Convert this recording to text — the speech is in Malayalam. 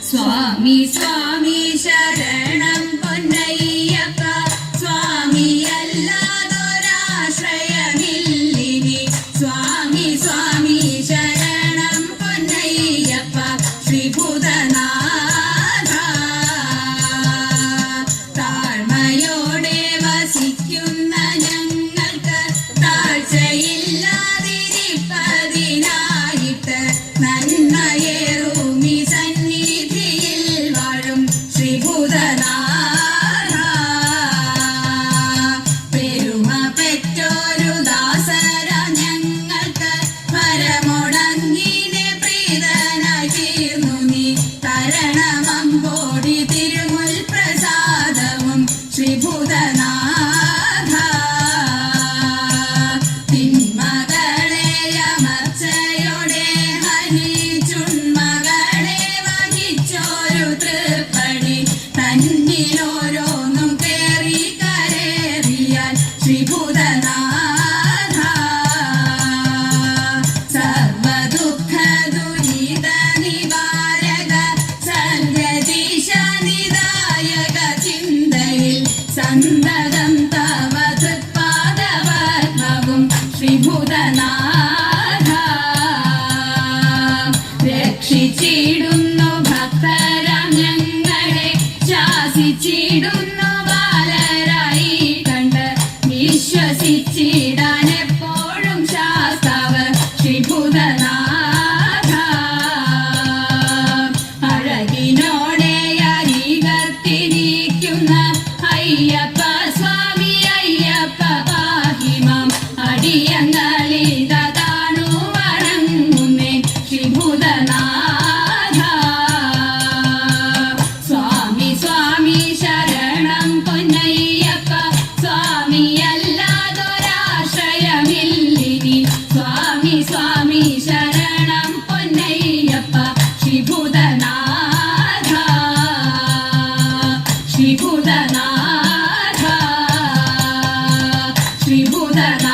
സ്വാമി സ്വാമി ശരണം പൊന്നയ്യപ്പ സ്വാമി അല്ലാതൊരാശ്രയമില്ലിനി സ്വാമി സ്വാമി ശരണം പൊന്നയ്യപ്പ ശ്രീഭൂതനാഥ താഴ്മയോടെ വസിക്കുന്ന ഞങ്ങൾക്ക് താഴ്ചയില്ലാതിരിപ്പതിനായിട്ട് നന്മയേറുമി സന്നിധിയിൽ വാഴും ശ്രീഭൂതനാഥ പെരുമ പെറ്റോരു ദാസര ഞങ്ങൾക്ക് പരമൊടങ്ങിനെ പ്രീതനായി തീർന്നു നീ തരണമമ്പോടി തിരുമുൽ പ്രസാദവും ശ്രീഭൂതനാഥ തിന്മകളെ അമർച്ചയോടെ ഹനിച്ചുൺമകളെ വഹിച്ചോരു തൃപ്പടി തന്നിലോരോന്നും കേറി കരേറിയാൽ ശ്രീഭൂതനാഥ സർവദുഃഖ ദുരിത നിവാരക സന്ധ്യദീശ നിദായക ചിന്തയിൽ സന്തതം തവ തൃപ്പാദപത്മവും ശ്രീഭൂതനാഥ രക്ഷിച്ചിടുന്നു ഭക്തരാം ഞങ്ങളെ ശാസിച്ചിടുന്നു ബാലരായി കണ്ട് വിശ്വസിച്ചിടാൻ എപ്പോഴും ശാസ്താവ് ശ്രീഭൂതനാഥ അഴകിനോടെ അരികത്തിരിക്കുന്ന അയ്യപ്പ സ്വാമി അയ്യപ്പ പാഹിമാം അടിയങ്ങളിതാണു വണങ്ങുന്നേ ശ്രീഭൂതനാഥ സ്വാമി സ്വാമി ശരണം പൊന്നയ്യപ്പ സ്വാമി അല്ലാതൊരാശ്രയമില്ലിനി സ്വാമി സ്വാമി ശരണം പൊന്നയ്യപ്പ ശ്രീഭൂതനാഥ ശ്രീഭൂതനാഥ ശ്രീഭൂതനാഥ